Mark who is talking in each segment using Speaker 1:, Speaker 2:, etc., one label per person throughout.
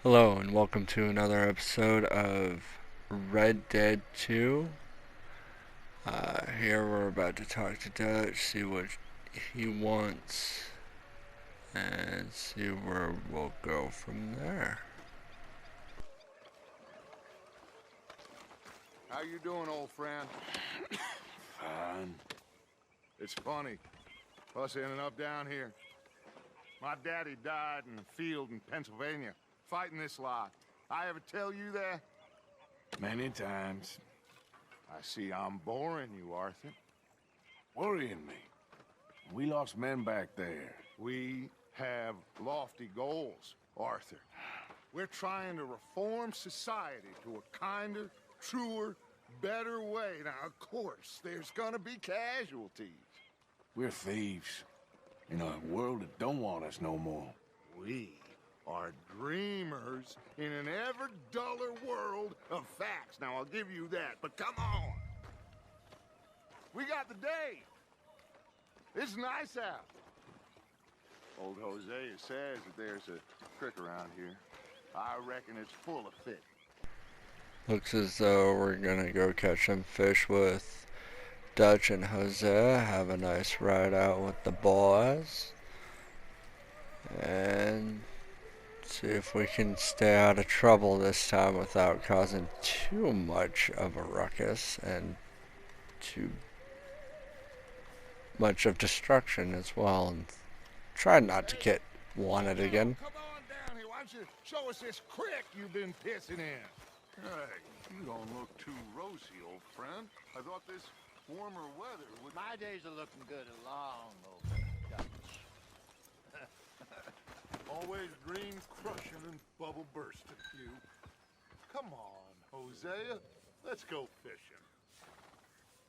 Speaker 1: Hello and welcome to another episode of Red Dead 2. Here we're about to talk to Dutch, see what he wants, and see where we'll go from there.
Speaker 2: How you doing, old friend?
Speaker 3: Fine.
Speaker 2: It's funny, us ending up down here. My daddy died in a field in Pennsylvania, fighting this lot. I ever tell you that?
Speaker 3: Many times.
Speaker 2: I see I'm boring you, Arthur.
Speaker 3: Worrying me. We lost men back there.
Speaker 2: We have lofty goals, Arthur. We're trying to reform society to a kinder, truer, better way. Now, of course, there's gonna be casualties.
Speaker 3: We're thieves. In a world that don't want us no more.
Speaker 2: We are dreamers in an ever duller world of facts. Now, I'll give you that, but come on. We got the day. It's nice out. Old Hosea says that there's a creek around here. I reckon it's full of fish.
Speaker 1: Looks as though we're gonna go catch some fish with Dutch and Hosea, have a nice ride out with the boys, and see if we can stay out of trouble this time without causing too much of a ruckus and too much of destruction as well, and try not to get wanted again.
Speaker 2: Come on down here. Why don't you show us this creek you've been pissing in? Hey, you don't look too rosy, old friend. I thought this warmer weather would...
Speaker 4: My days are looking good along over Dutch.
Speaker 2: Always dream crushing and bubble bursting, you. Come on, Hosea. Let's go fishing.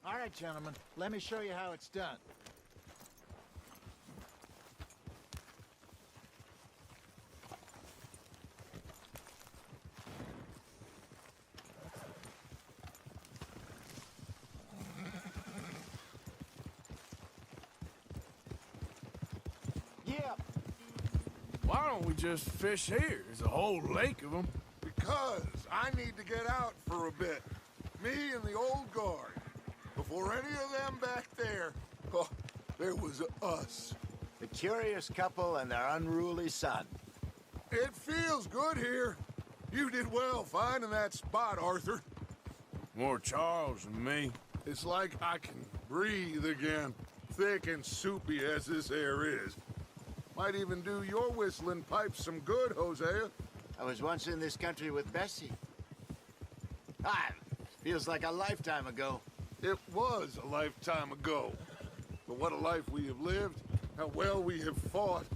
Speaker 4: All right, gentlemen, let me show you how it's done. Yeah.
Speaker 3: Why don't we just fish here? There's a whole lake of them.
Speaker 2: Because I need to get out for a bit. Me and the old guard. Before any of them back there, oh, there was us.
Speaker 4: The curious couple and their unruly son.
Speaker 2: It feels good here. You did well finding that spot, Arthur.
Speaker 3: More Charles than me.
Speaker 2: It's like I can breathe again, thick and soupy as this air is. Might even do your whistling pipes some good, Hosea.
Speaker 4: I was once in this country with Bessie. Feels like a lifetime ago.
Speaker 2: It was a lifetime ago. But what a life we have lived, how well we have fought,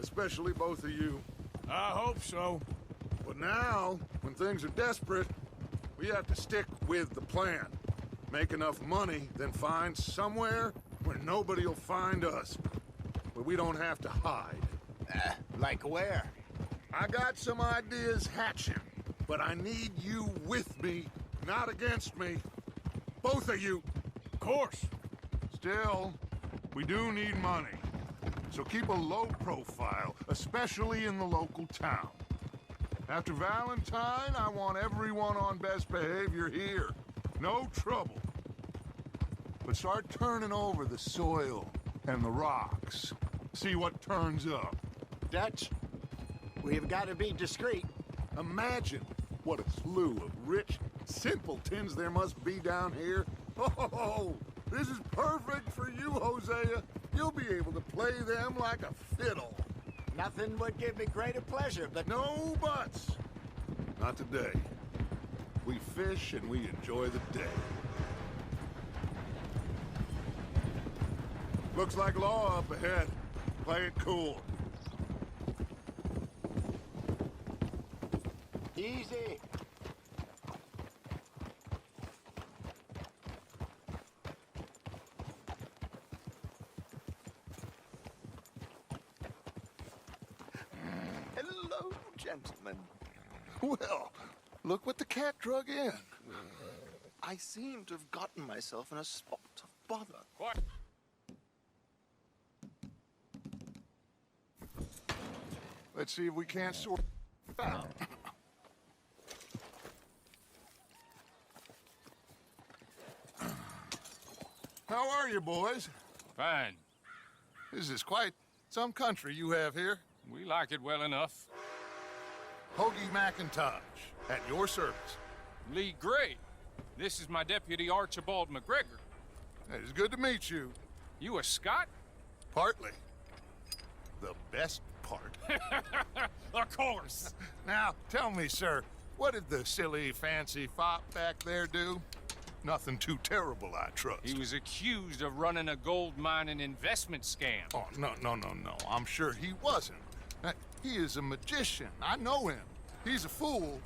Speaker 2: especially both of you.
Speaker 3: I hope so.
Speaker 2: But now, when things are desperate, we have to stick with the plan. Make enough money, then find somewhere where nobody will find us. Where we don't have to hide.
Speaker 4: Like where?
Speaker 2: I got some ideas hatching, but I need you with me, not against me. Both of you.
Speaker 3: Of course.
Speaker 2: Still, we do need money. So keep a low profile, especially in the local town. After Valentine, I want everyone on best behavior here. No trouble. But start turning over the soil and the rocks. See what turns up.
Speaker 4: Dutch, we've got to be discreet.
Speaker 2: Imagine what a slew of rich simpletons there must be down here. Oh, this is perfect for you, Hosea. You'll be able to play them like a fiddle.
Speaker 4: Nothing would give me greater pleasure, but
Speaker 2: No buts. Not today. We fish and we enjoy the day. Looks like law up ahead. Play it cool.
Speaker 4: easy.
Speaker 2: Hello, gentlemen. Well, look what the cat drug in. I seem to have gotten myself in a spot of bother.
Speaker 3: What?
Speaker 2: Let's see if we can't sort How are you, boys?
Speaker 5: Fine.
Speaker 2: This is quite some country you have here.
Speaker 5: We like it well enough.
Speaker 2: Hoagie McIntosh, at your service.
Speaker 5: Lee Gray. This is my deputy Archibald McGregor.
Speaker 2: It's good to meet you.
Speaker 5: You a Scot?
Speaker 2: Partly. The best part.
Speaker 5: Of course.
Speaker 2: Now, tell me, sir, what did the silly, fancy fop back there do? Nothing too terrible, I trust.
Speaker 5: He was accused of running a gold mining investment scam.
Speaker 2: Oh, no. I'm sure he wasn't. He is a magician. I know him. He's a fool,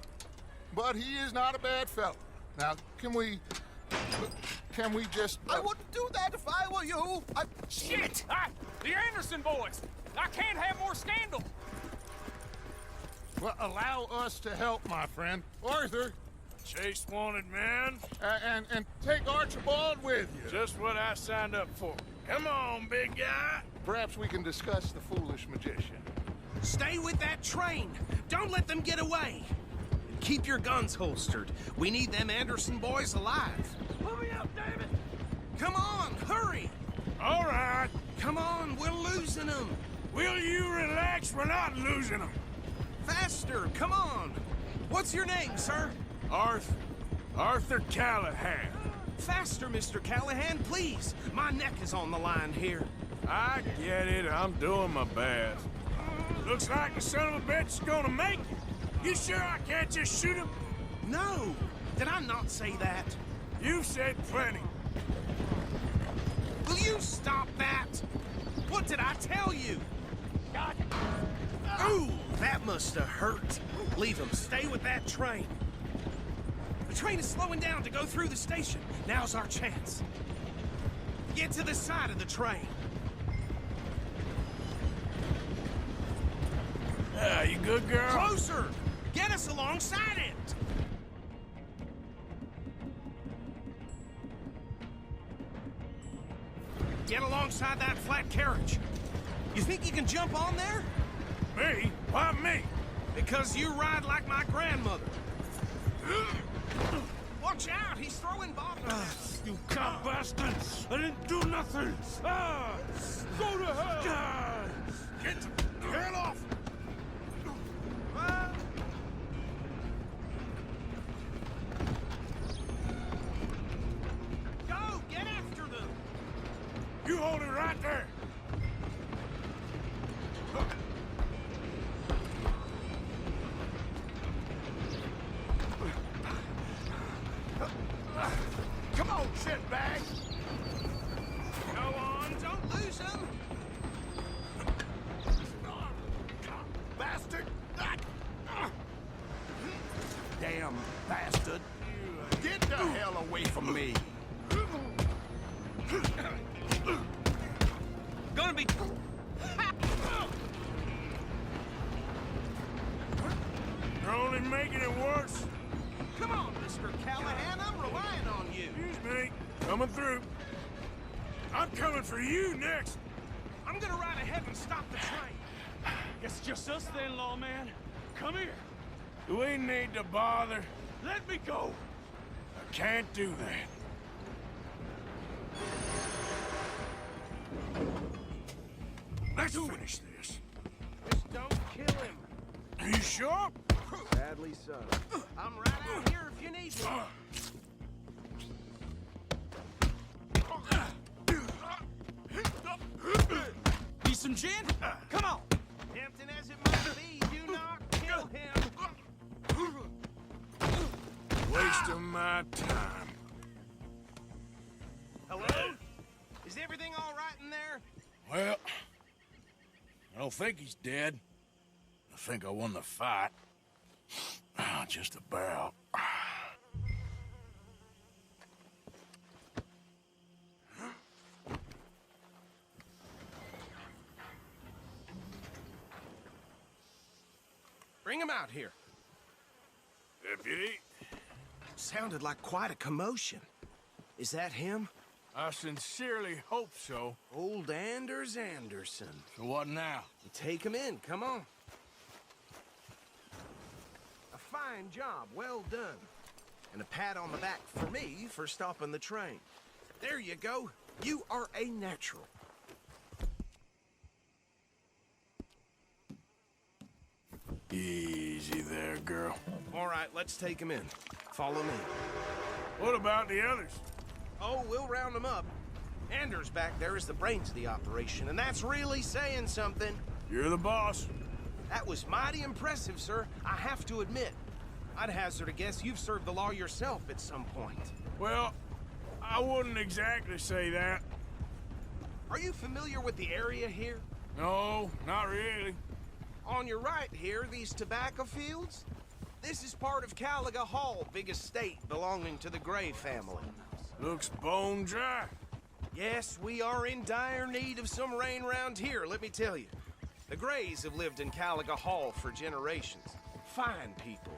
Speaker 2: but he is not a bad fellow. Now, can we just...
Speaker 6: I wouldn't do that if I were you.
Speaker 5: Shit! The Anderson boys! I can't have more scandal!
Speaker 2: Well, allow us to help, my friend. Arthur,
Speaker 3: Chase wanted man.
Speaker 2: and take Archibald with you.
Speaker 3: Just what I signed up for. Come on, big guy.
Speaker 2: Perhaps we can discuss the foolish magician.
Speaker 6: Stay with that train. Don't let them get away. Keep your guns holstered. We need them Anderson boys alive.
Speaker 3: Pull me up, David.
Speaker 6: Come on, hurry.
Speaker 3: All right.
Speaker 6: Come on, we're losing them.
Speaker 3: Will you relax? We're not losing them.
Speaker 6: Faster, come on. What's your name, sir?
Speaker 3: Arthur Callahan.
Speaker 6: Faster, Mr. Callahan, please. My neck is on the line here.
Speaker 3: I get it. I'm doing my best. Looks like the son of a bitch is gonna make it. You sure I can't just shoot him?
Speaker 6: No, did I not say that?
Speaker 3: You said plenty.
Speaker 6: Will you stop that? What did I tell you? Ooh, that must have hurt. Leave him. Stay with that train. The train is slowing down to go through the station. Now's our chance. Get to the side of the train.
Speaker 3: Yeah, you good, girl?
Speaker 6: Closer! Get us alongside it! Get alongside that flat carriage. You think you can jump on there?
Speaker 3: Me? Why me?
Speaker 6: Because you ride like my grandmother. Watch out, he's throwing bottles.
Speaker 3: You cock bastard! I didn't do nothing! Ah! Go to hell! Get the hell off!
Speaker 6: Go, get after them.
Speaker 3: You hold it right there!
Speaker 2: Come on, shitbag!
Speaker 6: Go on, don't lose him.
Speaker 2: Bastard! Damn bastard! Get the hell away from me!
Speaker 6: Gonna be...
Speaker 3: You're only making it worse.
Speaker 6: Come on, Mr. Callahan, I'm relying on you.
Speaker 3: Excuse me. Coming through. I'm coming for you next.
Speaker 6: I'm gonna ride ahead and stop the train.
Speaker 7: Guess it's just us then, lawman. Come here.
Speaker 3: Do we need to bother?
Speaker 7: Let me go.
Speaker 3: I can't do that. Let's finish this.
Speaker 6: Just don't kill him.
Speaker 3: Are you sure?
Speaker 4: Sadly so.
Speaker 6: I'm right out here if you need me.
Speaker 7: Need some gin? Come on.
Speaker 6: Tempting as it might be, do not kill him.
Speaker 3: Waste of my time.
Speaker 6: Hello? Is everything all right in there?
Speaker 3: Well, I don't think he's dead. I think I won the fight. Just about.
Speaker 6: Bring him out here.
Speaker 3: Deputy,
Speaker 6: Sounded like quite a commotion. Is that him?
Speaker 3: I sincerely hope so.
Speaker 6: Old Anders Anderson.
Speaker 3: So what now?
Speaker 6: Take him in, come on. fine job. Well done. And a pat on the back for me for stopping the train. There you go. You are a natural.
Speaker 3: Easy there, girl.
Speaker 6: All right, let's take him in. Follow me.
Speaker 3: What about the others?
Speaker 6: Oh, we'll round them up. Anders back there is the brains of the operation, and that's really saying something.
Speaker 3: You're the boss.
Speaker 6: That was mighty impressive, sir. I have to admit. I'd hazard a guess you've served the law yourself at some point.
Speaker 3: Well, I wouldn't exactly say that.
Speaker 6: Are you familiar with the area here?
Speaker 3: No, not really.
Speaker 6: On your right here, these tobacco fields? This is part of Caliga Hall, big estate belonging to the Gray family.
Speaker 3: Looks bone dry.
Speaker 6: Yes, we are in dire need of some rain round here, let me tell you. The Grays have lived in Caliga Hall for generations. Fine people.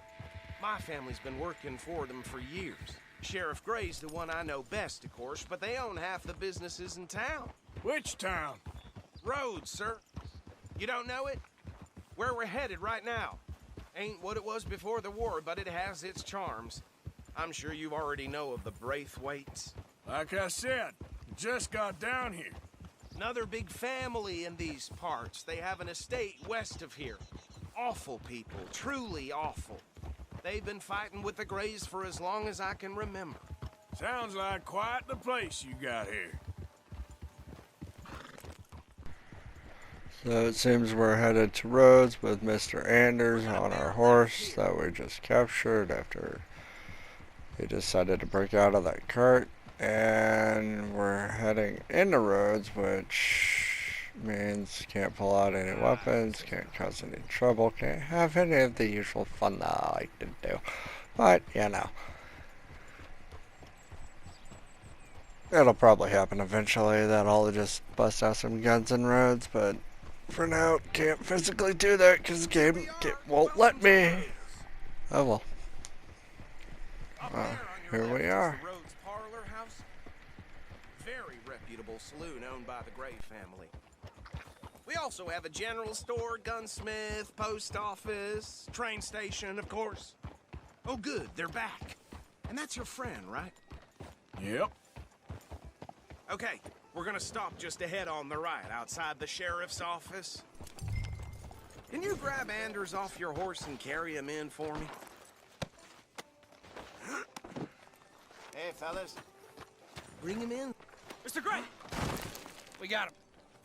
Speaker 6: My family's been working for them for years. Sheriff Gray's the one I know best, of course, but they own half the businesses in town.
Speaker 3: Which town?
Speaker 6: Rhodes, sir. You don't know it? Where we're headed right now. Ain't what it was before the war, but it has its charms. I'm sure you already know of the Braithwaites.
Speaker 3: Like I said, just got down here.
Speaker 6: Another big family in these parts. They have an estate west of here. Awful people, truly awful. They've been fighting with the Grays for as long as I can remember.
Speaker 3: Sounds like quite the place you got here.
Speaker 1: So it seems we're headed to Rhodes with Mr. Anders on our horse that we just captured after he decided to break out of that cart. And we're heading into Rhodes, which means can't pull out any weapons, can't cause any trouble, can't have any of the usual fun that I like to do. But, you know, it'll probably happen eventually that I'll just bust out some guns in Rhodes, but for now, can't physically do that because the game won't let me. Oh well. Here we are.
Speaker 6: Rhodes Parlor House. Very reputable saloon owned by the Gray family. We also have a general store, gunsmith, post office, train station, of course. Oh, good, they're back. And that's your friend, right?
Speaker 3: Yep.
Speaker 6: Okay, we're gonna stop just ahead on the right, outside the sheriff's office. Can you grab Anders off your horse and carry him in for me?
Speaker 4: Hey, fellas.
Speaker 6: Bring him in.
Speaker 5: Mr. Gray! We got him.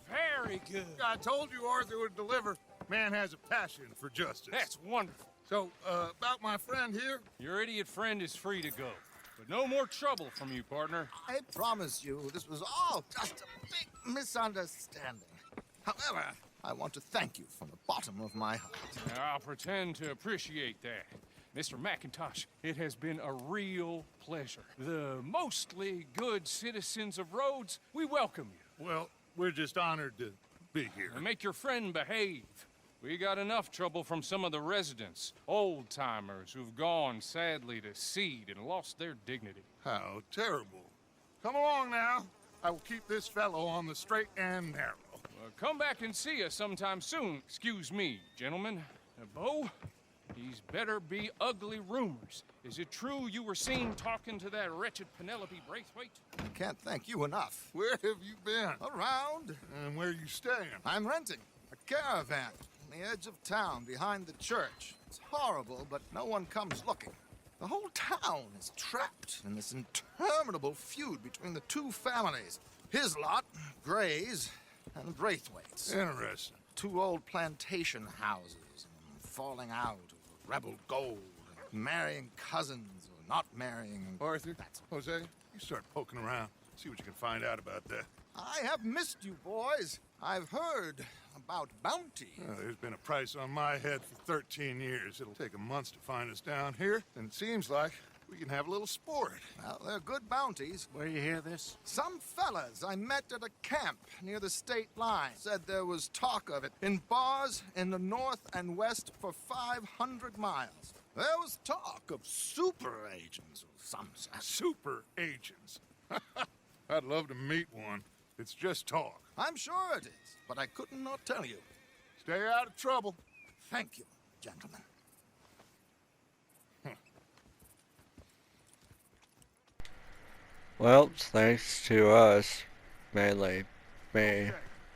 Speaker 5: Very good.
Speaker 2: I told you Arthur would deliver. Man has a passion for justice.
Speaker 5: That's wonderful.
Speaker 2: So, about my friend here?
Speaker 5: Your idiot friend is free to go. But no more trouble from you, partner.
Speaker 4: I promise you, this was all just a big misunderstanding. However, I want to thank you from the bottom of my heart.
Speaker 5: I'll pretend to appreciate that. Mr. McIntosh, it has been a real pleasure. The mostly good citizens of Rhodes, we welcome you.
Speaker 2: Well, we're just honored to be here.
Speaker 5: And make your friend behave. We got enough trouble from some of the residents, old-timers who've gone, sadly, to seed and lost their dignity.
Speaker 2: How terrible. Come along now. I will keep this fellow on the straight and narrow.
Speaker 5: Come back and see us sometime soon. Excuse me, gentlemen. Bo, these better be ugly rumors. Is it true you were seen talking to that wretched Penelope Braithwaite?
Speaker 4: I can't thank you enough.
Speaker 2: Where have you been?
Speaker 4: Around,
Speaker 2: And where you staying?
Speaker 4: I'm renting a caravan on the edge of town behind the church. It's horrible, but no one comes looking. The whole town is trapped in this interminable feud between the two families. His lot, Gray's, and Braithwaite's.
Speaker 2: Interesting.
Speaker 4: Two old plantation houses, falling out over rebel gold, marrying cousins or not marrying.
Speaker 2: Arthur, Jose, you start poking around. See what you can find out about that.
Speaker 4: I have missed you, boys. I've heard about bounty.
Speaker 2: There's been a price on my head for 13 years. It'll take a month to find us down here, and it seems like we can have a little sport.
Speaker 4: Well, they're good bounties.
Speaker 7: Where you hear this?
Speaker 4: Some fellas I met at a camp near the state line said there was talk of it in bars in the north and west for 500 miles. There was talk of super agents or some such.
Speaker 2: Super agents. I'd love to meet one. It's just talk.
Speaker 4: I'm sure it is, but I couldn't not tell you.
Speaker 2: Stay out of trouble.
Speaker 4: Thank you, gentlemen.
Speaker 1: Well, it's thanks to us, mainly me.
Speaker 2: Okay,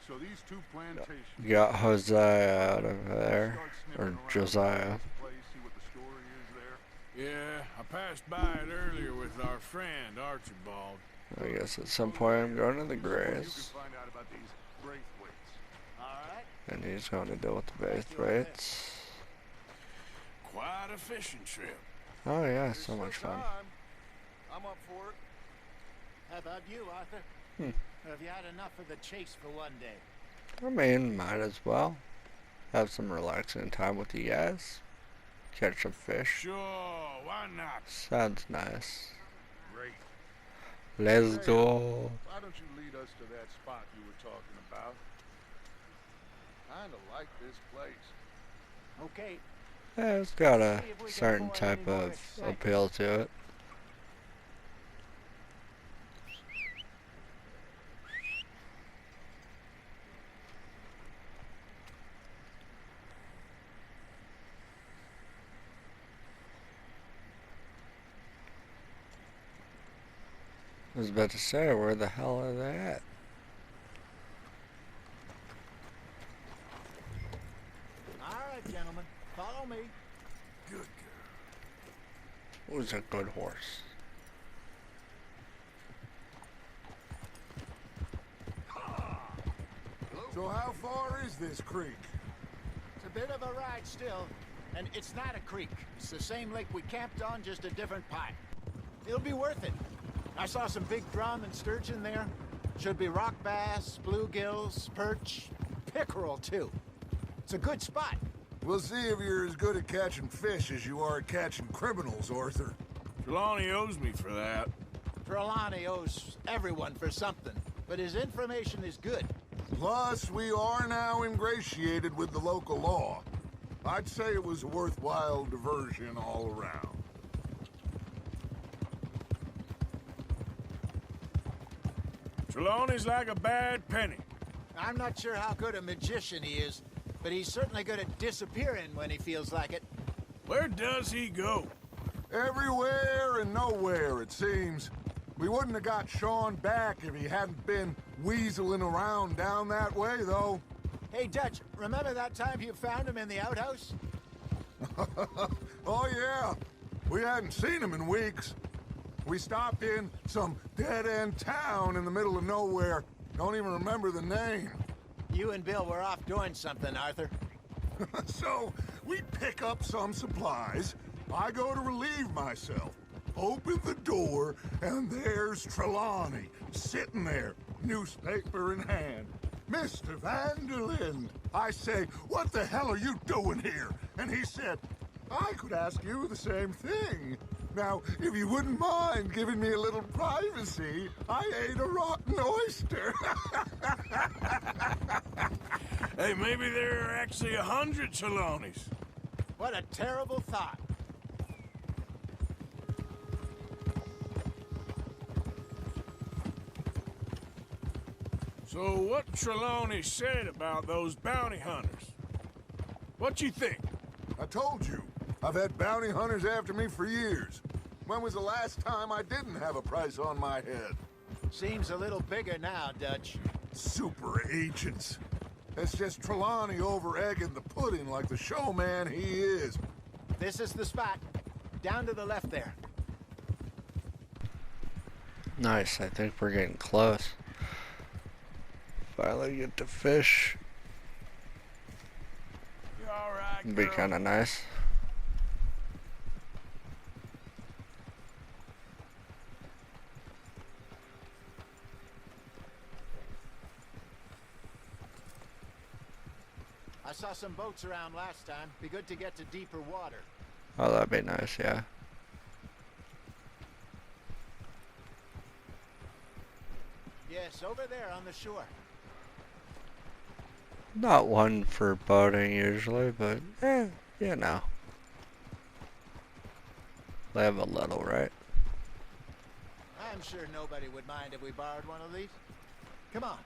Speaker 2: so these two plantations.
Speaker 1: We got Hosea out of there,
Speaker 2: Start sniffing
Speaker 1: or
Speaker 2: around
Speaker 1: Josiah.
Speaker 2: this place, see what the story is there.
Speaker 3: Yeah, I passed by it earlier with our friend Archibald.
Speaker 1: I guess at some point I'm going to the
Speaker 2: You
Speaker 1: grace,
Speaker 2: can find out about these Braithwaites.
Speaker 4: All right.
Speaker 1: and he's going to deal with the Braithwaites.
Speaker 3: Quite a fishing trip.
Speaker 1: Oh yeah, so much fun.
Speaker 4: I'm up for it.
Speaker 8: How about you, Arthur? Or have you had enough of the chase for one day?
Speaker 1: I mean, might as well have some relaxing time with you guys. Catch some fish.
Speaker 3: Sure, why not?
Speaker 1: Sounds nice.
Speaker 2: Great.
Speaker 1: Let's
Speaker 2: Hey,
Speaker 1: go.
Speaker 2: Why don't you lead us to that spot you were talking about? Kinda like this place.
Speaker 8: Okay.
Speaker 1: Yeah, it's got a
Speaker 8: See if we can
Speaker 1: certain
Speaker 8: avoid
Speaker 1: type
Speaker 8: any more
Speaker 1: of
Speaker 8: excitement.
Speaker 1: appeal to it. I was about to say, where the hell are they at?
Speaker 8: All right, gentlemen. Follow me.
Speaker 2: Good girl.
Speaker 1: Who's a good horse?
Speaker 2: So how far is this creek?
Speaker 8: It's a bit of a ride still. And it's not a creek. It's the same lake we camped on, just a different pipe. It'll be worth it. I saw some big drum and sturgeon there. Should be rock bass, bluegills, perch, pickerel too. It's a good spot.
Speaker 2: We'll see if you're as good at catching fish as you are at catching criminals, Arthur.
Speaker 3: Trelawney owes me for that.
Speaker 8: Trelawney owes everyone for something, but his information is good.
Speaker 2: Plus, we are now ingratiated with the local law. I'd say it was a worthwhile diversion all around.
Speaker 3: Trelawney's like a bad penny.
Speaker 8: I'm not sure how good a magician he is, but he's certainly good at disappearing when he feels like it.
Speaker 3: Where does he go?
Speaker 2: Everywhere and nowhere, it seems. We wouldn't have got Sean back if he hadn't been weaseling around down that way, though.
Speaker 8: Hey, Dutch, remember that time you found him in the outhouse?
Speaker 2: Oh, yeah. We hadn't seen him in weeks. We stopped in some dead-end town in the middle of nowhere. Don't even remember the name.
Speaker 8: You and Bill were off doing something, Arthur.
Speaker 2: So, we pick up some supplies. I go to relieve myself. Open the door, and there's Trelawney, sitting there, newspaper in hand. Mr. Vanderlyn. I say, what the hell are you doing here? And he said, I could ask you the same thing. Now, if you wouldn't mind giving me a little privacy, I ate a rotten oyster.
Speaker 3: Hey, maybe there are actually 100 Trelawneys.
Speaker 8: What a terrible thought.
Speaker 3: So what Trelawney said about those bounty hunters? What you think?
Speaker 2: I told you, I've had bounty hunters after me for years. When was the last time I didn't have a price on my head?
Speaker 8: Seems a little bigger now, Dutch.
Speaker 2: Super agents. It's just Trelawney over-egging the pudding like the showman he is.
Speaker 8: This is the spot. Down to the left there.
Speaker 1: Nice, I think we're getting close. Finally get to fish.
Speaker 3: You all right,
Speaker 1: It'd be
Speaker 3: girl?
Speaker 1: kind of nice.
Speaker 8: I saw some boats around last time. Be good to get to deeper water.
Speaker 1: Oh, that'd be nice, yeah.
Speaker 8: Yes, over there on the shore.
Speaker 1: Not one for boating usually, but you know. They have a little, right?
Speaker 8: I'm sure nobody would mind if we borrowed one of these. Come on.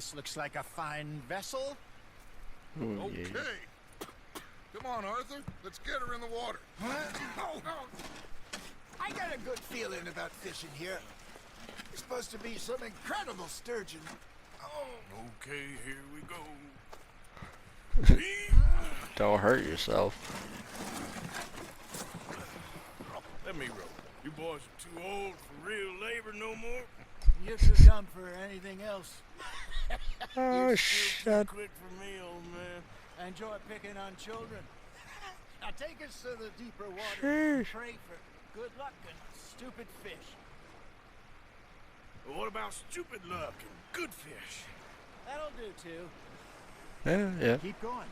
Speaker 8: This looks like a fine vessel.
Speaker 1: Ooh,
Speaker 2: Okay.
Speaker 1: yeah.
Speaker 2: Come on, Arthur. Let's get her in the water.
Speaker 8: Oh, I got a good feeling about fishing here. It's supposed to be some incredible sturgeon. Oh,
Speaker 3: Okay, here we go.
Speaker 1: Don't hurt yourself.
Speaker 3: Let me row. You boys are too old for real labor no more.
Speaker 8: you're too dumb for anything else.
Speaker 1: Oh,
Speaker 3: You're
Speaker 1: shut.
Speaker 3: still too quick for me, old man.
Speaker 8: I enjoy picking on children. Now take us to the deeper water.
Speaker 1: Sheesh.
Speaker 8: Pray for good luck and stupid fish.
Speaker 3: But what about stupid luck and good fish?
Speaker 8: That'll do too.
Speaker 1: Yeah, yeah.
Speaker 8: Keep going.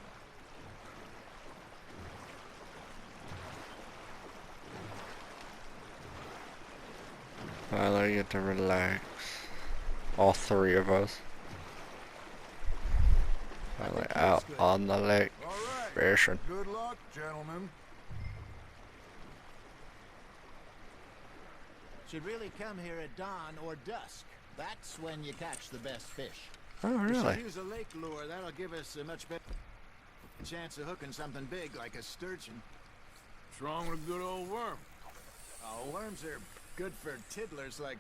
Speaker 1: Finally get to relax. All three of us. Finally out on the lake
Speaker 2: All right.
Speaker 1: fishing.
Speaker 2: Good luck, gentlemen.
Speaker 8: Should really come here at dawn or dusk. That's when you catch the best fish.
Speaker 1: Oh,
Speaker 8: We
Speaker 1: really?
Speaker 8: should use a lake lure. That'll give us a much better chance of hooking something big like a sturgeon.
Speaker 3: What's wrong with a good old worm?
Speaker 8: Oh, worms are good for tiddlers like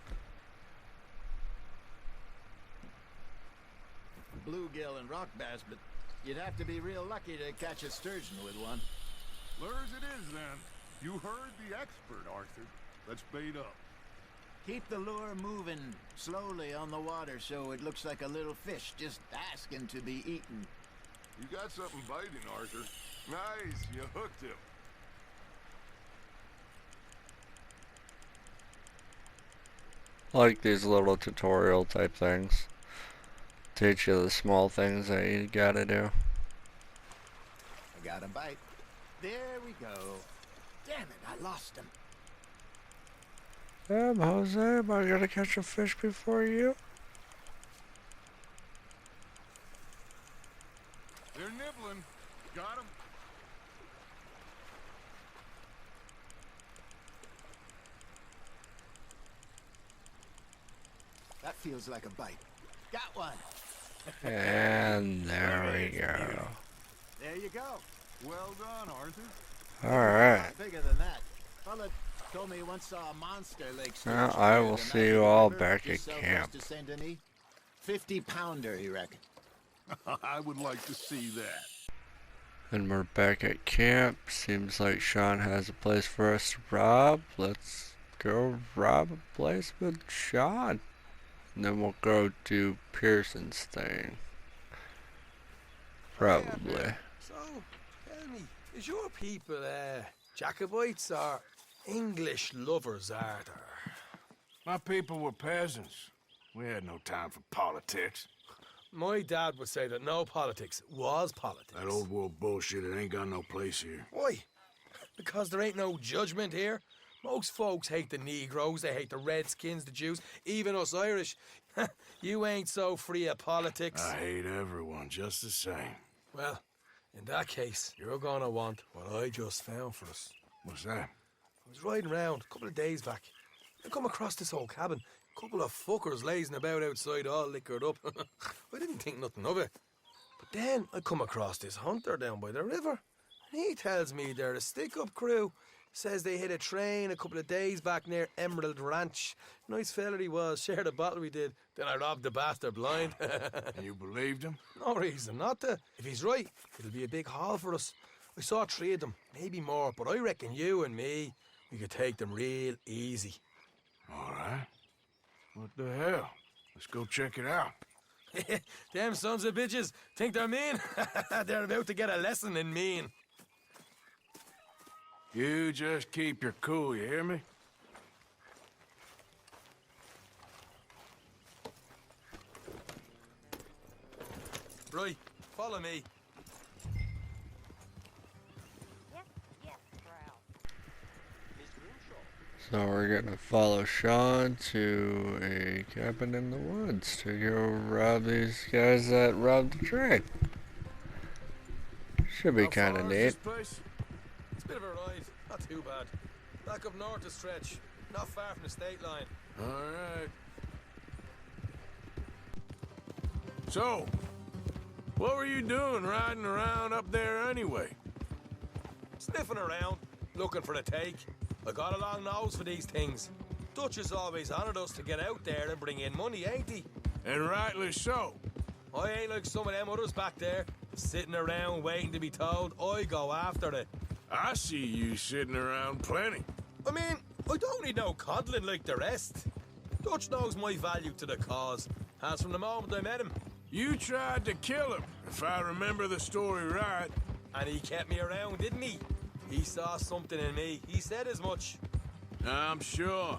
Speaker 8: bluegill and rock bass, but you'd have to be real lucky to catch a sturgeon with one.
Speaker 2: Lures it is, then. You heard the expert, Arthur. Let's bait up.
Speaker 8: Keep the lure moving slowly on the water so it looks like a little fish just asking to be eaten.
Speaker 2: You got something biting, Arthur. Nice, you hooked him.
Speaker 1: I like these little tutorial type things. Teach you the small things that you gotta do.
Speaker 8: I got a bite. There we go. Damn it, I lost him.
Speaker 1: Jose, am I gonna catch a fish before you?
Speaker 2: They're nibbling. Got him.
Speaker 8: That feels like a bite. Got one.
Speaker 1: And there we go.
Speaker 8: There you go.
Speaker 2: Well done, Arthur.
Speaker 1: Alright.
Speaker 8: Bigger than that. Fella told me he once saw a monster lake
Speaker 1: Well,
Speaker 8: sturgeon
Speaker 1: I
Speaker 8: near
Speaker 1: will
Speaker 8: the
Speaker 1: see
Speaker 8: mouth
Speaker 1: you
Speaker 8: of the
Speaker 1: all
Speaker 8: river
Speaker 1: back
Speaker 8: just
Speaker 1: at
Speaker 8: southwest
Speaker 1: camp.
Speaker 8: of Saint Denis. 50-pounder, he reckon.
Speaker 2: I would like to see that.
Speaker 1: And we're back at camp. Seems like Sean has a place for us to rob. Let's go rob a place with Sean. And then we'll go do Pearson's thing. Probably.
Speaker 6: So, tell me, is your people Jacobites or English lovers, Arthur?
Speaker 3: My people were peasants. We had no time for politics.
Speaker 6: My dad would say that no politics was politics.
Speaker 3: That old world bullshit, it ain't got no place here.
Speaker 6: Why? Because there ain't no judgment here. Most folks hate the Negroes, they hate the Redskins, the Jews, even us Irish. You ain't so free of politics.
Speaker 3: I hate everyone just the same.
Speaker 6: Well, in that case, you're gonna want what I just found for us.
Speaker 3: What's that?
Speaker 6: I was riding around a couple of days back. I come across this old cabin. A couple of fuckers lazing about outside all liquored up. I didn't think nothing of it. But then I come across this hunter down by the river. And he tells me they're a stick-up crew. Says they hit a train a couple of days back near Emerald Ranch. Nice fella he was, shared a bottle we did. Then I robbed the bastard blind.
Speaker 3: And you believed him?
Speaker 6: No reason not to. If he's right, it'll be a big haul for us. I saw 3 of them, maybe more, but I reckon you and me, we could take them real easy.
Speaker 3: All right. What the hell? Let's go check it out.
Speaker 6: Them sons of bitches think they're mean. They're about to get a lesson in mean.
Speaker 3: You just keep your cool, you hear me?
Speaker 6: Right, follow me.
Speaker 1: So we're gonna follow Sean to a cabin in the woods to go rob these guys that robbed the train. Should be
Speaker 6: How
Speaker 1: kind
Speaker 6: far
Speaker 1: of
Speaker 6: is
Speaker 1: neat.
Speaker 6: this place? It's a bit of a ride, not too bad. Back up north a stretch, not far from the state line.
Speaker 3: All right. So, what were you doing riding around up there anyway?
Speaker 6: Sniffing around, looking for a take. I got a long nose for these things. Dutch has always honored us to get out there and bring in money, ain't he?
Speaker 3: And rightly so.
Speaker 6: I ain't like some of them others back there, sitting around waiting to be told. I go after it.
Speaker 3: I see you sitting around plenty.
Speaker 6: I mean, I don't need no coddling like the rest. Dutch knows my value to the cause. Has from the moment I met him.
Speaker 3: You tried to kill him, if I remember the story right.
Speaker 6: And he kept me around, didn't he? He saw something in me. He said as much.
Speaker 3: I'm sure.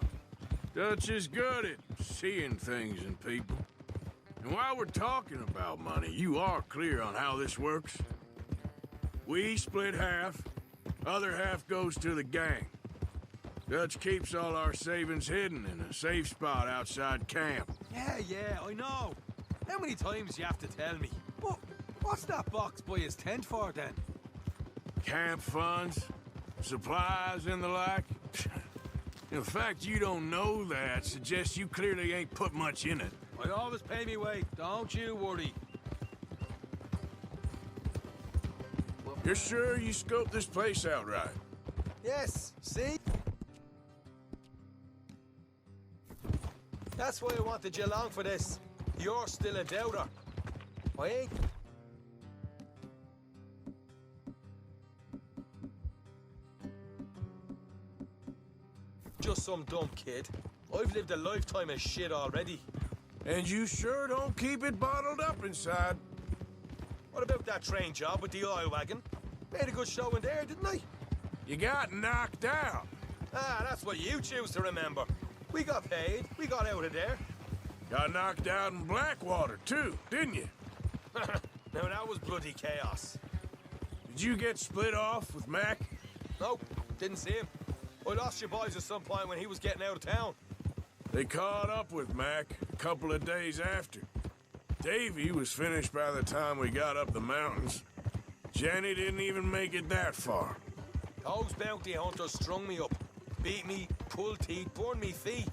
Speaker 3: Dutch is good at seeing things in people. And while we're talking about money, you are clear on how this works? We split half, other half goes to the gang. Dutch keeps all our savings hidden in a safe spot outside camp.
Speaker 6: Yeah, I know. How many times you have to tell me? What's that box by his tent for, then?
Speaker 3: Camp funds, supplies, and the like. The fact you don't know that suggests you clearly ain't put much in it.
Speaker 6: I always pay me way, don't you worry.
Speaker 3: You're sure you scoped this place out right?
Speaker 6: Yes, see? That's why I wanted you along for this. You're still a doubter. I ain't. Just some dumb kid. I've lived a lifetime of shit already.
Speaker 3: And you sure don't keep it bottled up inside.
Speaker 6: What about that train job with the oil wagon? Made a good show in there, didn't I?
Speaker 3: You got knocked out.
Speaker 6: Ah, that's what you choose to remember. We got paid. We got out of there.
Speaker 3: Got knocked out in Blackwater, too, didn't you?
Speaker 6: Now, that was bloody chaos.
Speaker 3: Did you get split off with Mac?
Speaker 6: Nope, didn't see him. I lost your boys at some point when he was getting out of town.
Speaker 3: They caught up with Mac a couple of days after. Davy was finished by the time we got up the mountains. Jenny didn't even make it that far.
Speaker 6: Those bounty hunters strung me up. Beat me, pulled teeth, burned me feet.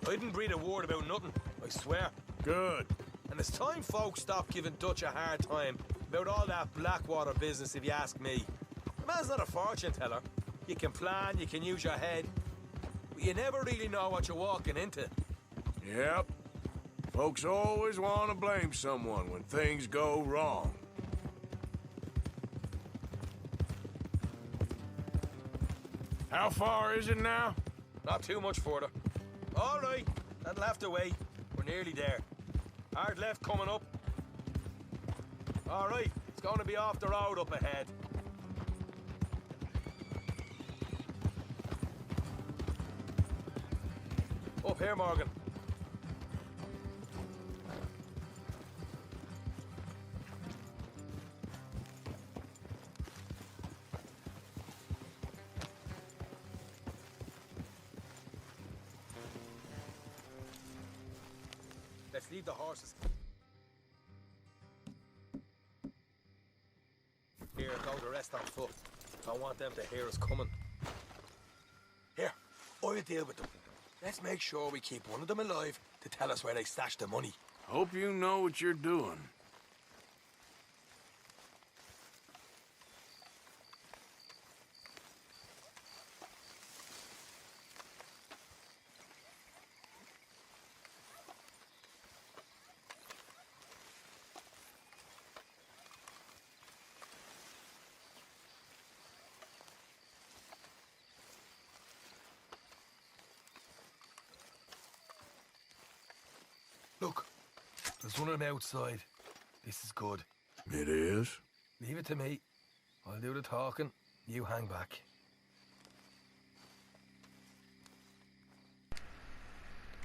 Speaker 6: I didn't breathe a word about nothing, I swear.
Speaker 3: Good.
Speaker 6: And it's time folks stopped giving Dutch a hard time about all that Blackwater business, if you ask me. The man's not a fortune teller. You can plan, you can use your head, but you never really know what you're walking into.
Speaker 3: Yep. Folks always want to blame someone when things go wrong. How far is it now?
Speaker 6: Not too much further. All right, that'll have to wait. We're nearly there. Hard left coming up. All right, it's going to be off the road up ahead. Up here, Morgan. Let's leave the horses. Here, go the rest on foot. Don't want them to hear us coming. Here, I'll deal with them. Let's make sure we keep one of them alive to tell us where they stashed the money.
Speaker 3: Hope you know what you're doing.
Speaker 6: Look, there's one of them outside. This is good.
Speaker 3: It is?
Speaker 6: Leave it to me. I'll do the talking. You hang back.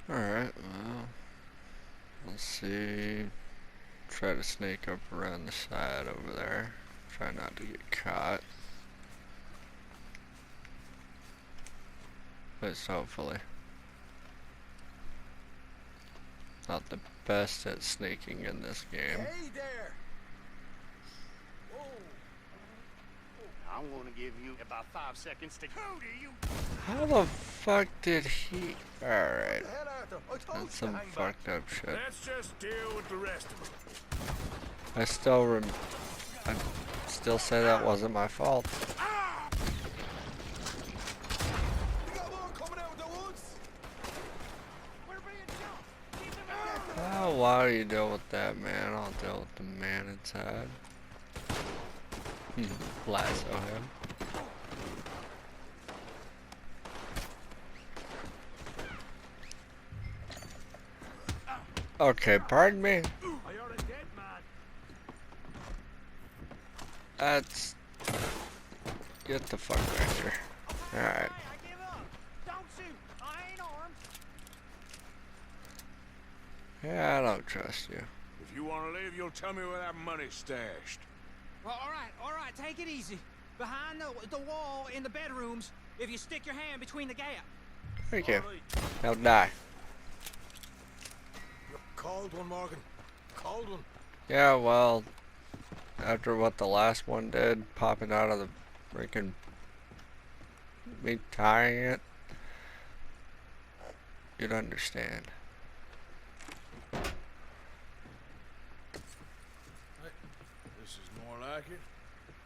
Speaker 1: Alright, well, let's see. Try to sneak up around the side over there. Try not to get caught. At least hopefully. Not the best at sneaking in this game.
Speaker 6: Hey there! Whoa.
Speaker 9: I'm gonna give you about 5 seconds to go to you.
Speaker 1: How the fuck did he... Alright.
Speaker 6: What the hell, Arthur? I told
Speaker 1: That's
Speaker 6: you to
Speaker 1: some
Speaker 6: hang back.
Speaker 1: fucked up shit.
Speaker 3: Let's just deal with the rest of them.
Speaker 1: I still say that wasn't my fault. Oh, why do you deal with that man? I'll deal with the man inside. Lasso him. Okay, pardon me. That's... Get the fuck back here. Alright. Yeah, I don't trust you.
Speaker 3: If you want to leave, you'll tell me where that money's stashed.
Speaker 10: Well, all right, take it easy. Behind the wall in the bedrooms, if you stick your hand between the gap.
Speaker 1: Thank you. Now die.
Speaker 6: Cold one, Morgan. Cold one.
Speaker 1: Yeah, well, after what the last one did, popping out of the freaking... me tying it, you'd understand.
Speaker 3: This is more like it.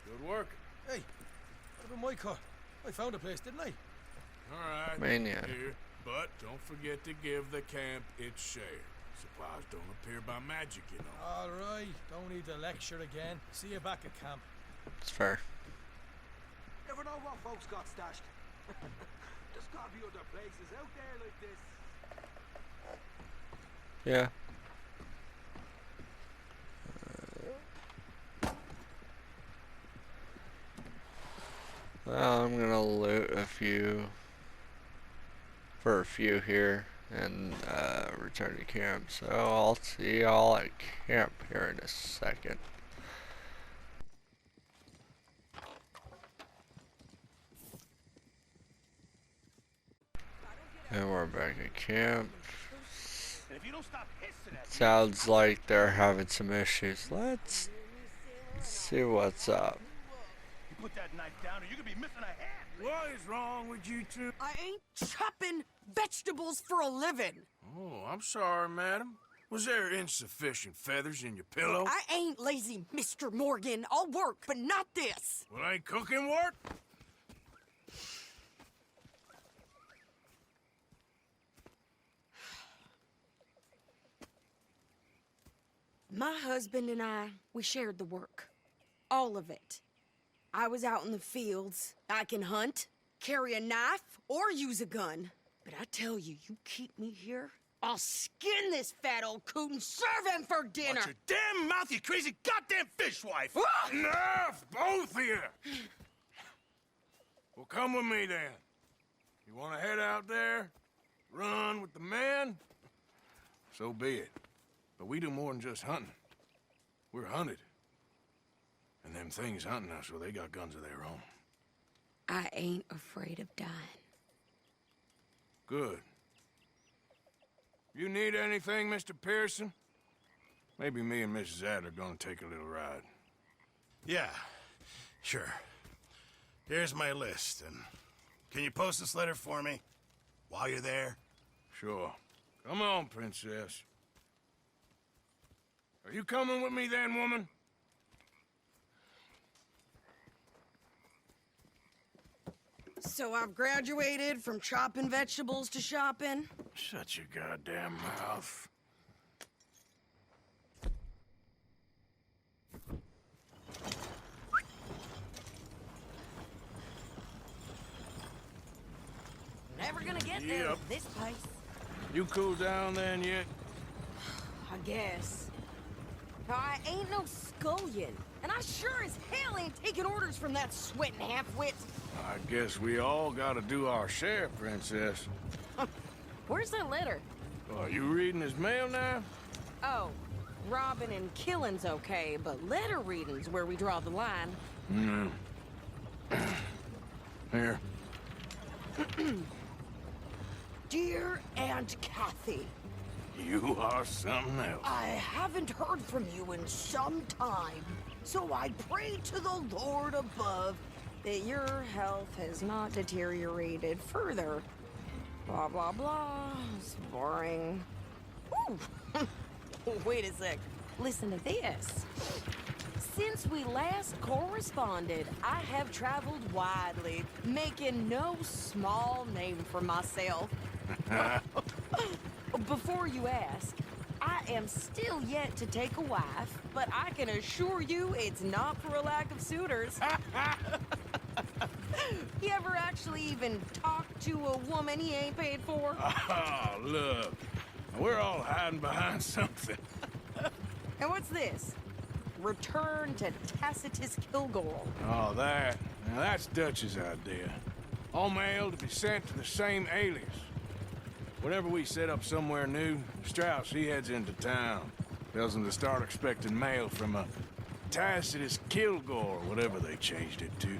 Speaker 3: Good work.
Speaker 11: Hey, what about my car? I found a place, didn't I?
Speaker 3: All right.
Speaker 1: Mania.
Speaker 3: Here, but don't forget to give the camp its share. Supplies don't appear by magic, you know.
Speaker 11: All right, don't need to lecture again. See you back at camp.
Speaker 1: It's fair.
Speaker 7: Never know what folks got stashed. There's gotta be other places out there like this.
Speaker 1: Yeah. Well, I'm gonna loot a few here and return to camp. So I'll see y'all at camp here in a second. And we're back at camp.
Speaker 9: And if you don't stop hissing at me,
Speaker 1: Sounds like they're having some issues. Let's see what's up.
Speaker 9: you put that knife down or you could be missing a hand.
Speaker 3: What is wrong with you two?
Speaker 12: I ain't chopping vegetables for a living.
Speaker 3: Oh, I'm sorry, madam. Was there insufficient feathers in your pillow?
Speaker 12: I ain't lazy, Mr. Morgan. I'll work, but not this.
Speaker 3: Well, ain't cooking work?
Speaker 12: My husband and I, we shared the work. All of it. I was out in the fields. I can hunt, carry a knife, or use a gun. But I tell you, you keep me here, I'll skin this fat old coot and serve him for dinner.
Speaker 9: Watch your damn mouth, you crazy goddamn fishwife!
Speaker 3: Enough, both of you! Well, come with me then. You want to head out there, run with the men? So be it. But we do more than just hunting. We're hunted. And them things hunting us, well, they got guns of their own.
Speaker 12: I ain't afraid of dying.
Speaker 3: Good. You need anything, Mr. Pearson? Maybe me and Mrs. Adler gonna take a little ride.
Speaker 9: Yeah, sure. Here's my list, and can you post this letter for me while you're there?
Speaker 3: Sure. Come on, Princess. Are you coming with me then, woman?
Speaker 12: So I've graduated from chopping vegetables to shopping.
Speaker 3: Shut your goddamn mouth.
Speaker 12: Never gonna get there
Speaker 3: Yep.
Speaker 12: at this pace.
Speaker 3: You cool down then yet?
Speaker 12: I guess. Now, I ain't no scullion, and I sure as hell ain't taking orders from that sweating half-wit.
Speaker 3: I guess we all gotta do our share, Princess.
Speaker 12: Where's that letter?
Speaker 3: Are you reading his mail now?
Speaker 12: Oh, robbing and killing's okay, but letter reading's where we draw the line.
Speaker 3: Here.
Speaker 12: Dear Aunt Kathy,
Speaker 3: You are something else.
Speaker 12: I haven't heard from you in some time, so I pray to the Lord above that your health has not deteriorated further. Blah, blah, blah. It's boring. Ooh. Wait a sec. Listen to this. Since we last corresponded, I have traveled widely, making no small name for myself. Before you ask, I am still yet to take a wife, but I can assure you it's not for a lack of suitors. You ever actually even talk to a woman he ain't paid for?
Speaker 3: Oh, look. We're all hiding behind something.
Speaker 12: And what's this? Return to Tacitus Kilgore.
Speaker 3: Oh, that. Now, that's Dutch's idea. All mail to be sent to the same alias. Whenever we set up somewhere new, Strauss, he heads into town. Tells them to start expecting mail from a Tacitus Kilgore, whatever they changed it to.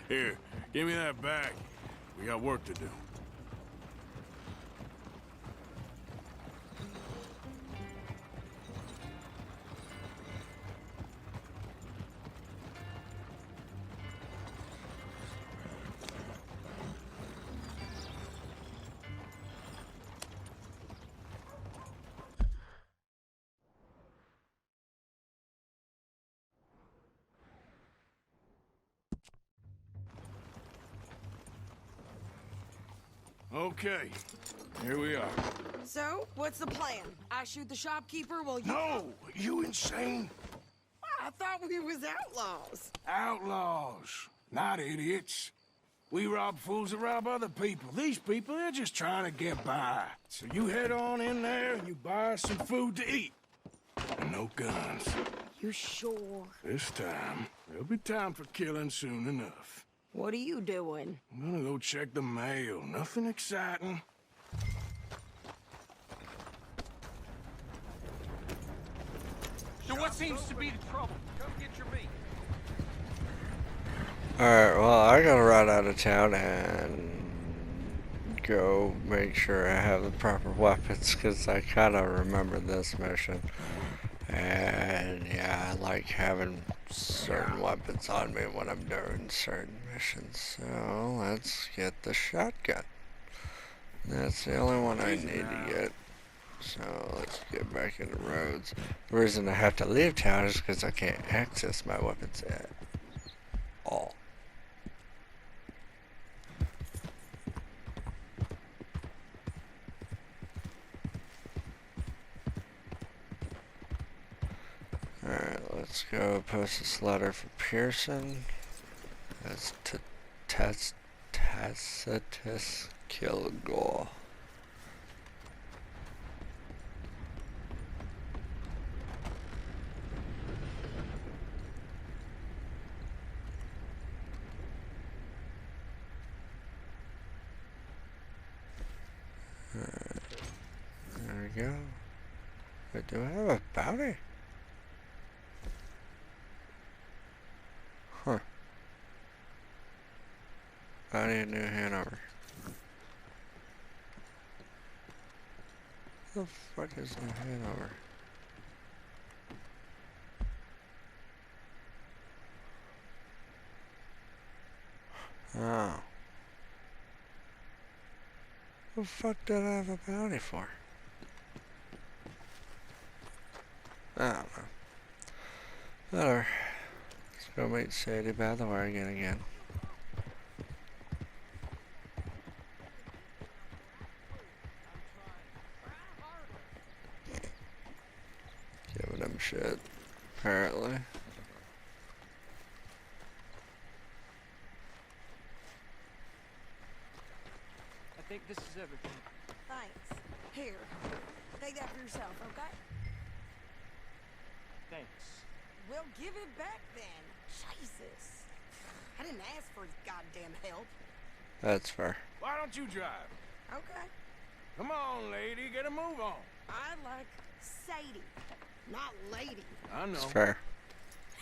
Speaker 3: Here, give me that back. We got work to do. Okay, here we are.
Speaker 12: So, what's the plan? I shoot the shopkeeper while you...
Speaker 3: No! You insane?
Speaker 12: I thought we was outlaws.
Speaker 3: Outlaws, not idiots. We rob fools that rob other people. These people, they're just trying to get by. So you head on in there and you buy us some food to eat. And no guns.
Speaker 12: You sure?
Speaker 3: This time, there'll be time for killing soon enough.
Speaker 12: What are you doing?
Speaker 3: I'm gonna go check the mail. Nothing exciting.
Speaker 10: So what seems to be the trouble? Come get your meat.
Speaker 1: Alright, well, I gotta run out of town and go make sure I have the proper weapons, because I kind of remember this mission. And yeah, I like having certain weapons on me when I'm doing certain missions. So let's get the shotgun. That's the only one I need to get. So let's get back into roads. The reason I have to leave town is because I can't access my weapons at all. Alright, let's go post this letter for Pearson. That's to Tacitus Kilgore. Alright, there we go. But do I have a bounty? Huh. Bounty in New Hanover. The fuck is New Hanover? Oh. What the fuck did I have a bounty for? I don't know. Whatever. Let's go meet Sadie by the wagon again. Giving him shit, apparently.
Speaker 10: I think this is everything.
Speaker 12: Thanks. Here, take that for yourself, okay?
Speaker 10: Thanks.
Speaker 12: Well, give it back then. Jesus. I didn't ask for his goddamn help.
Speaker 1: That's fair.
Speaker 3: Why don't you drive?
Speaker 12: Okay.
Speaker 3: Come on, lady, get a move on.
Speaker 12: I like Sadie, not lady.
Speaker 3: I know.
Speaker 1: It's fair.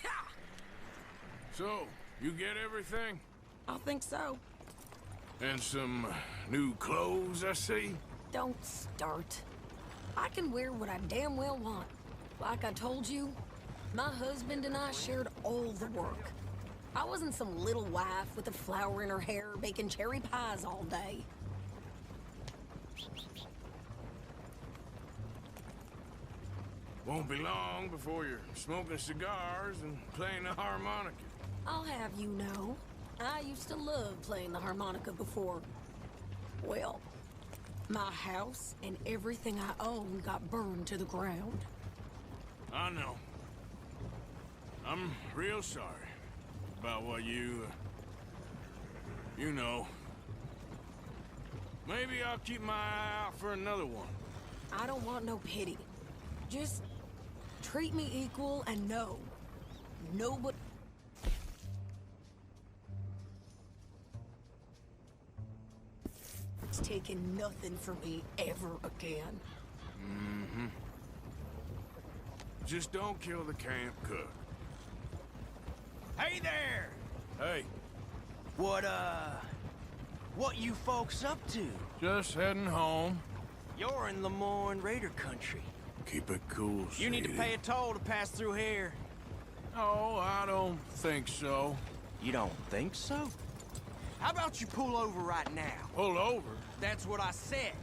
Speaker 12: Ha!
Speaker 3: So, you get everything?
Speaker 12: I think so.
Speaker 3: And some new clothes, I see?
Speaker 12: Don't start. I can wear what I damn well want. Like I told you, my husband and I shared all the work. I wasn't some little wife with a flower in her hair baking cherry pies all day.
Speaker 3: Won't be long before you're smoking cigars and playing the harmonica.
Speaker 12: I'll have you know, I used to love playing the harmonica before. Well, my house and everything I own got burned to the ground.
Speaker 3: I know. I'm real sorry about what you know. Maybe I'll keep my eye out for another one.
Speaker 12: I don't want no pity. Just treat me equal and know. Nobody... It's taking nothing from me ever again.
Speaker 3: Mm-hmm. Just don't kill the camp cook.
Speaker 6: Hey there!
Speaker 3: Hey,
Speaker 6: What you folks up to?
Speaker 3: just heading home.
Speaker 6: You're in Lemoyne Raider country.
Speaker 3: Keep it cool,
Speaker 6: You need to
Speaker 3: Sadie.
Speaker 6: pay a toll to pass through here.
Speaker 3: Oh, I don't think so.
Speaker 6: You don't think so? How about you pull over right now?
Speaker 3: Pull over?
Speaker 6: That's what I said.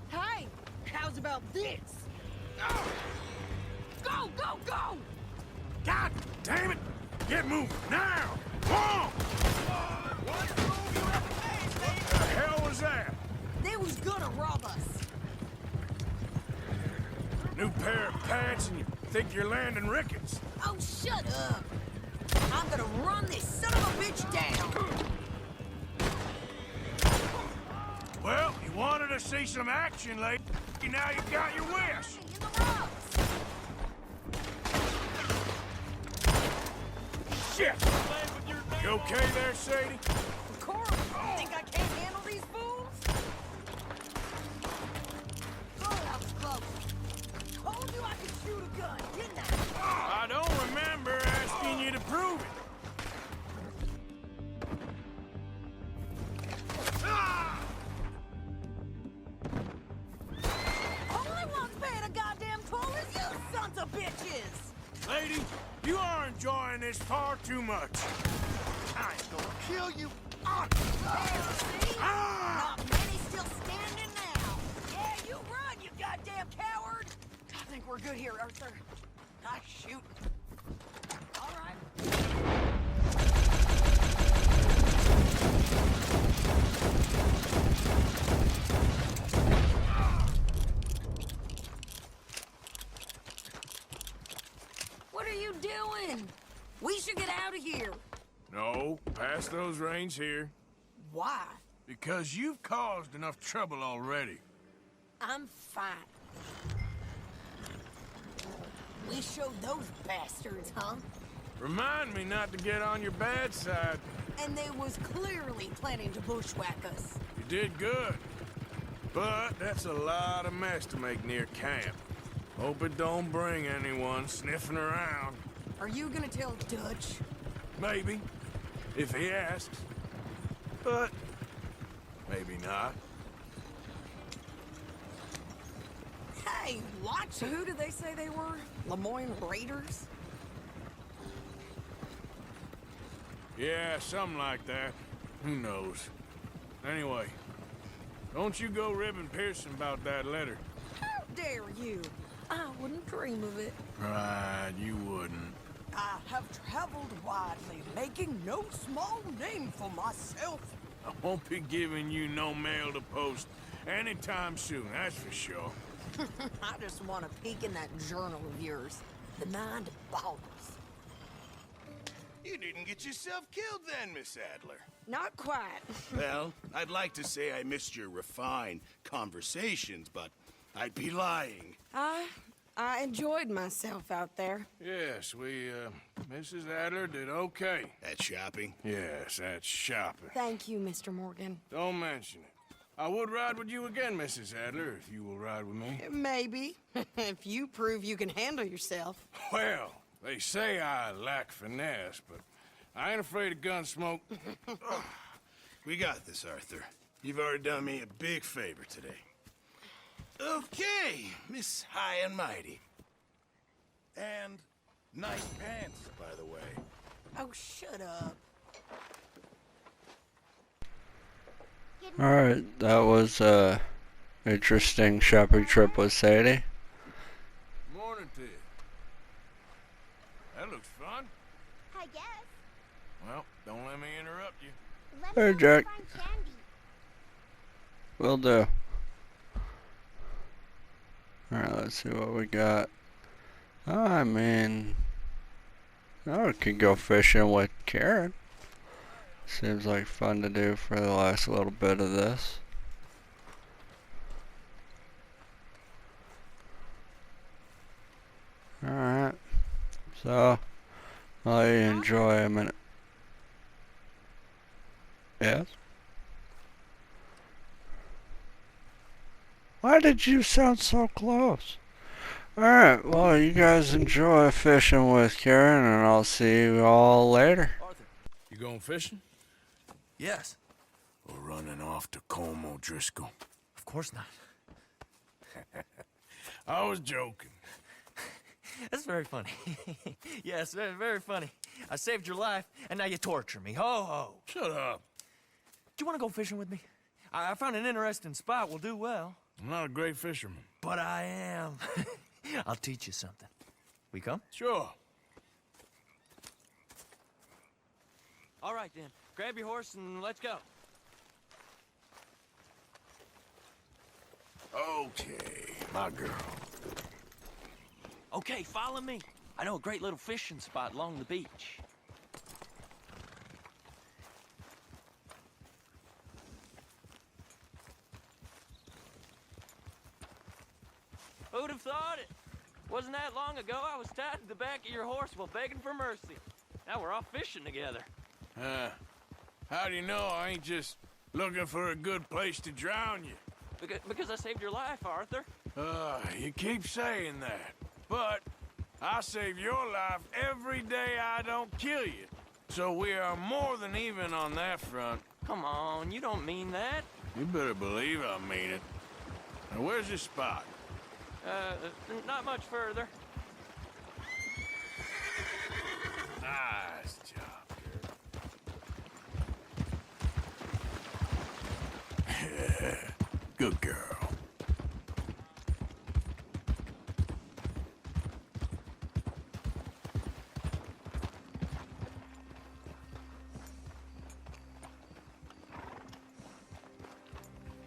Speaker 12: Hey, how's about this? Go, go, go!
Speaker 3: God damn it! Get moving now! Whoa! What the hell was that?
Speaker 12: They was gonna rob us.
Speaker 3: New pair of pants and you think you're landing Ricketts.
Speaker 12: Oh, shut up. I'm gonna run this son of a bitch down.
Speaker 3: Well, you wanted to see some action, lady. Now you got your wish.
Speaker 12: In the rocks.
Speaker 3: Shit! You okay there, Sadie?
Speaker 12: Of course. You think I can't handle these fools? Oh, that was close. Told you I could shoot a gun, didn't I?
Speaker 3: I don't remember asking you to prove it.
Speaker 12: Only one's paying a goddamn toll is you sons of bitches!
Speaker 3: Lady, you are enjoying this far too much.
Speaker 4: I'm gonna kill you.
Speaker 12: There, see? Not many still standing now. Yeah, you run, you goddamn coward! I think we're good here, Arthur. I shoot. All right. What are you doing? We should get out of here.
Speaker 3: No, pass those reins here.
Speaker 12: Why?
Speaker 3: Because you've caused enough trouble already.
Speaker 12: I'm fine. We showed those bastards, huh?
Speaker 3: Remind me not to get on your bad side.
Speaker 12: And they was clearly planning to bushwhack us.
Speaker 3: You did good. But that's a lot of mess to make near camp. Hope it don't bring anyone sniffing around.
Speaker 12: Are you gonna tell Dutch?
Speaker 3: Maybe, if he asks. But maybe not.
Speaker 12: Hey, watch. Who did they say they were? Lemoyne Raiders?
Speaker 3: Yeah, something like that. Who knows? Anyway, don't you go ribbing Pearson about that letter.
Speaker 12: How dare you? I wouldn't dream of it.
Speaker 3: Right, you wouldn't.
Speaker 12: I have traveled widely, making no small name for myself.
Speaker 3: I won't be giving you no mail to post anytime soon, that's for sure.
Speaker 12: I just want to peek in that journal of yours. The mind boggles.
Speaker 9: You didn't get yourself killed then, Miss Adler.
Speaker 12: Not quite.
Speaker 9: Well, I'd like to say I missed your refined conversations, but I'd be lying.
Speaker 12: I enjoyed myself out there.
Speaker 3: Yes, Mrs. Adler did okay.
Speaker 9: At shopping?
Speaker 3: Yes, that's shopping.
Speaker 12: Thank you, Mr. Morgan.
Speaker 3: Don't mention it. I would ride with you again, Mrs. Adler, if you will ride with me.
Speaker 12: Maybe. If you prove you can handle yourself.
Speaker 3: Well, they say I lack finesse, but I ain't afraid of gun smoke.
Speaker 9: We got this, Arthur. You've already done me a big favor today. Okay, Miss High and Mighty. And nice pants, by the way.
Speaker 12: Oh, shut up.
Speaker 1: Alright, that was a interesting shopping trip with Sadie.
Speaker 3: Morning to you. looks fun.
Speaker 13: I guess.
Speaker 3: Well, don't let me interrupt you.
Speaker 13: Let
Speaker 1: Hey,
Speaker 13: me know
Speaker 1: Jack.
Speaker 13: if you find candy.
Speaker 1: Will do. Alright, let's see what we got. I mean, I could go fishing with Karen. Seems like fun to do for the last little bit of this. Alright. So, I'll enjoy a minute. Yes? Why did you sound so close? Alright, well, you guys enjoy fishing with Karen, and I'll see you all later.
Speaker 3: Arthur, you going fishing?
Speaker 6: Yes.
Speaker 3: Or running off to Colm O'Driscoll?
Speaker 6: Of course not.
Speaker 3: I was joking.
Speaker 6: That's very funny. Yes, very, very funny. I saved your life, and now you torture me. Ho, ho.
Speaker 3: Shut up.
Speaker 6: Do you want to go fishing with me? I found an interesting spot. We'll do well.
Speaker 3: I'm not a great fisherman.
Speaker 6: But I am. I'll teach you something. We come?
Speaker 3: Sure.
Speaker 6: All right, then. Grab your horse and let's go.
Speaker 3: Okay, my girl.
Speaker 6: Okay, follow me. I know a great little fishing spot along the beach. Who'd have thought it? Wasn't that long ago I was tied to the back of your horse while begging for mercy. Now we're off fishing together.
Speaker 3: How do you know I ain't just looking for a good place to drown you?
Speaker 6: Because I saved your life, Arthur.
Speaker 3: You keep saying that. But I save your life every day I don't kill you. So we are more than even on that front.
Speaker 6: Come on, you don't mean that.
Speaker 3: You better believe I mean it. Now, where's this spot?
Speaker 6: Not much further.
Speaker 3: Nice job, girl. Good girl.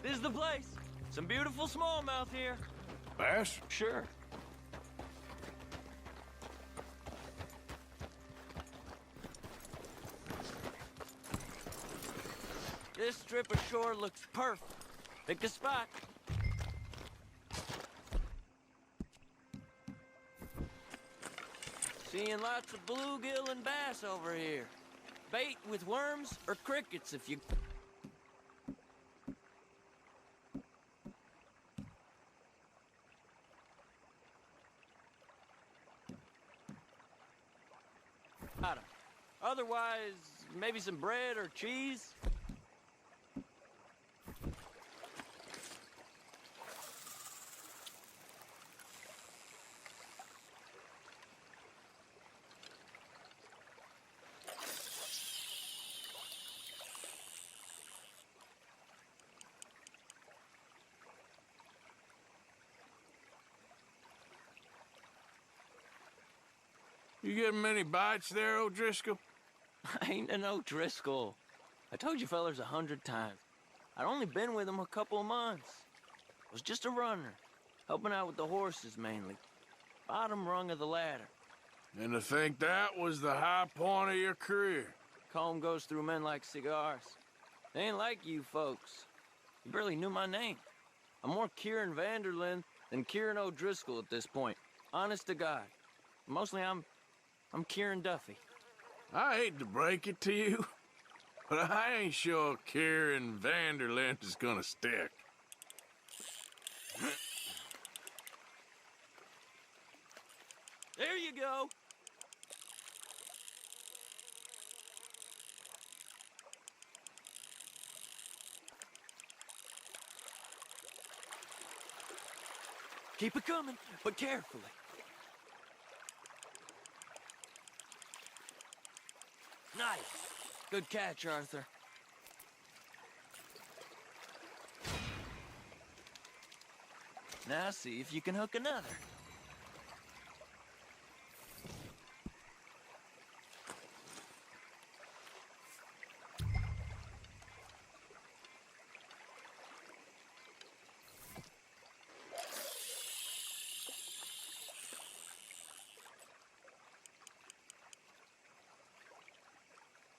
Speaker 6: This is the place. Some beautiful smallmouth here.
Speaker 3: Bass?
Speaker 6: Sure. This strip of shore looks perfect. Pick a spot. Seeing lots of bluegill and bass over here. Bait with worms or crickets if you... Otherwise, maybe some bread or cheese.
Speaker 3: You getting many bites there, O'Driscoll?
Speaker 6: I ain't an O'Driscoll. I told you fellers 100 times. I'd only been with him a couple of months. I was just a runner, helping out with the horses mainly. Bottom rung of the ladder.
Speaker 3: And to think that was the high point of your career.
Speaker 6: Colm goes through men like cigars. They ain't like you folks. You barely knew my name. I'm more Kieran Vanderlyn than Kieran O'Driscoll at this point. Honest to God. Mostly I'm Kieran Duffy.
Speaker 3: I hate to break it to you, but I ain't sure Kieran Vanderlyn is gonna stick.
Speaker 6: There you go. Keep it coming, but carefully. Nice. Good catch, Arthur. Now see if you can hook another.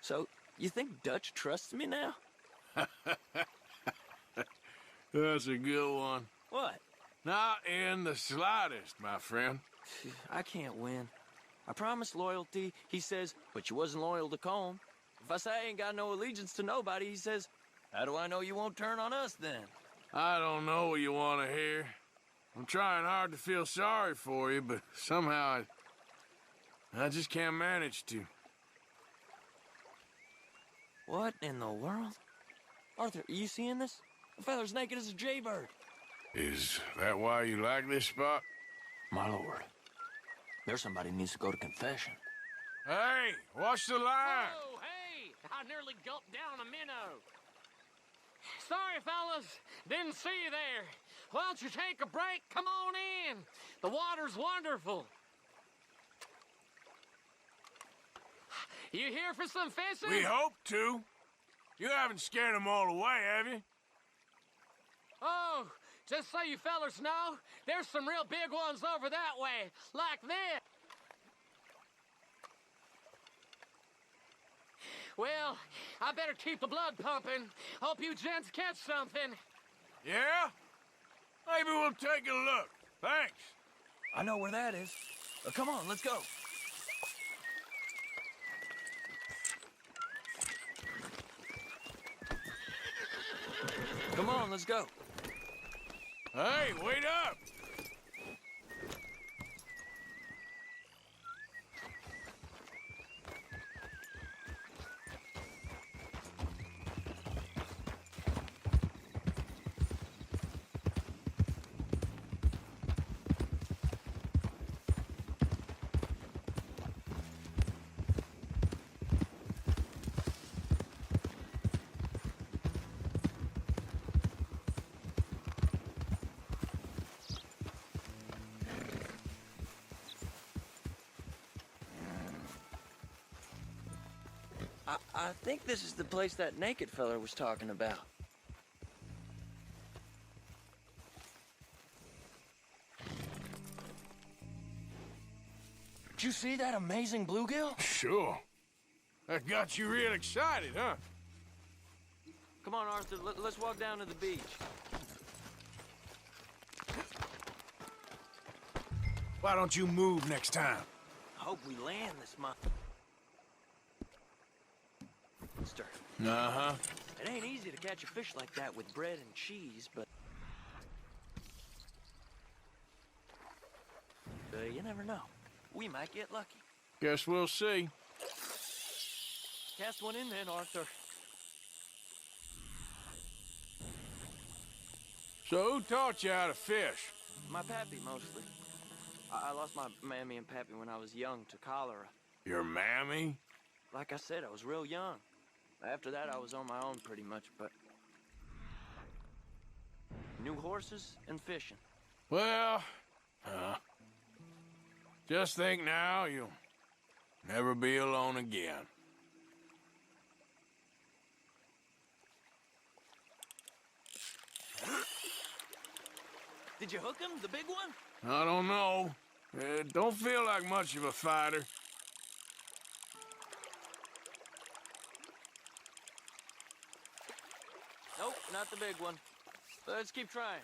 Speaker 13: So, you think Dutch trusts me now?
Speaker 3: That's a good one.
Speaker 13: What?
Speaker 3: Not in the slightest, my friend.
Speaker 13: I can't win. I promised loyalty, he says, but you wasn't loyal to Colm. If I say I ain't got no allegiance to nobody, he says, how do I know you won't turn on us then?
Speaker 3: I don't know what you want to hear. I'm trying hard to feel sorry for you, but somehow I just can't manage to.
Speaker 13: What in the world? Arthur, are you seeing this? The feather's naked as a jaybird.
Speaker 3: Is that why you like this spot?
Speaker 13: My lord, there's somebody who needs to go to confession.
Speaker 3: Hey, watch the line!
Speaker 14: Oh, hey! I nearly gulped down a minnow. Sorry, fellas. Didn't see you there. Why don't you take a break? Come on in. The water's wonderful. You here for some fishing?
Speaker 3: We hope to. You haven't scared them all away, have you?
Speaker 14: Oh, just so you fellas know, there's some real big ones over that way, like this. Well, I better keep the blood pumping. Hope you gents catch something.
Speaker 3: Yeah? Maybe we'll take a look. Thanks.
Speaker 13: I know where that is. Come on, let's go. Come on, let's go.
Speaker 3: Hey, wait up!
Speaker 13: I think this is the place that naked fella was talking about. Did you see that amazing bluegill?
Speaker 3: Sure. That got you real excited, huh?
Speaker 13: Come on, Arthur, let's walk down to the beach.
Speaker 3: Why don't you move next time?
Speaker 13: I hope we land this month.
Speaker 3: Uh-huh.
Speaker 13: It ain't easy to catch a fish like that with bread and cheese, but... you never know. We might get lucky.
Speaker 3: Guess we'll see.
Speaker 13: Cast one in then, Arthur.
Speaker 3: So who taught you how to fish?
Speaker 13: My pappy, mostly. I lost my mammy and pappy when I was young to cholera.
Speaker 3: Your mammy?
Speaker 13: Like I said, I was real young. After that, I was on my own pretty much, but... New horses and fishing.
Speaker 3: Well, just think now, you'll never be alone again.
Speaker 13: Did you hook him, the big one?
Speaker 3: I don't know. Don't feel like much of a fighter.
Speaker 13: Nope, not the big one. Let's keep trying.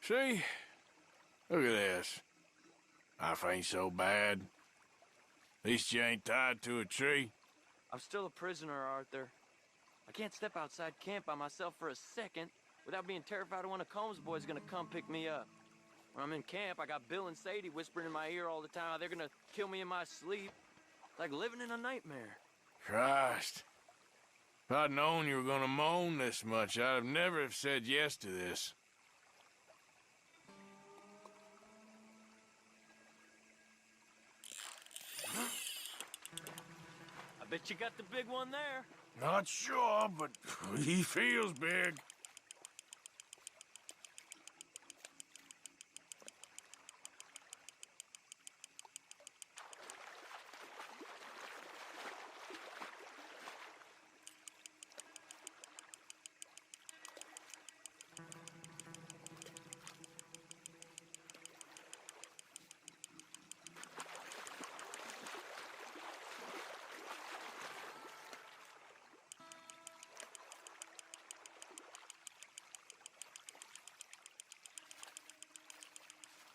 Speaker 3: See? Look at this. Life ain't so bad. At least you ain't tied to a tree.
Speaker 13: I'm still a prisoner, Arthur. I can't step outside camp by myself for a second without being terrified of one of Combs' boys gonna come pick me up. When I'm in camp, I got Bill and Sadie whispering in my ear all the time how they're gonna kill me in my sleep. It's like living in a nightmare.
Speaker 3: Christ. If I'd known you were gonna moan this much, I'd have never have said yes to this.
Speaker 13: bet you got the big one there.
Speaker 3: Not sure, but he feels big.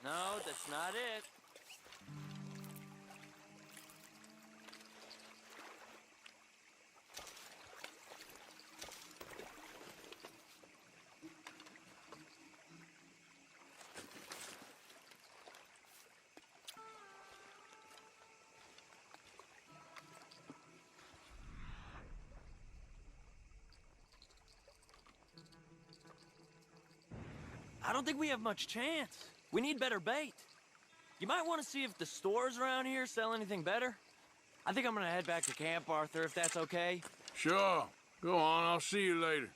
Speaker 13: No, that's not it. I don't think we have much chance. We need better bait. You might want to see if the stores around here sell anything better. I think I'm gonna head back to camp, Arthur, if that's okay.
Speaker 3: Sure. Go on, I'll see you later.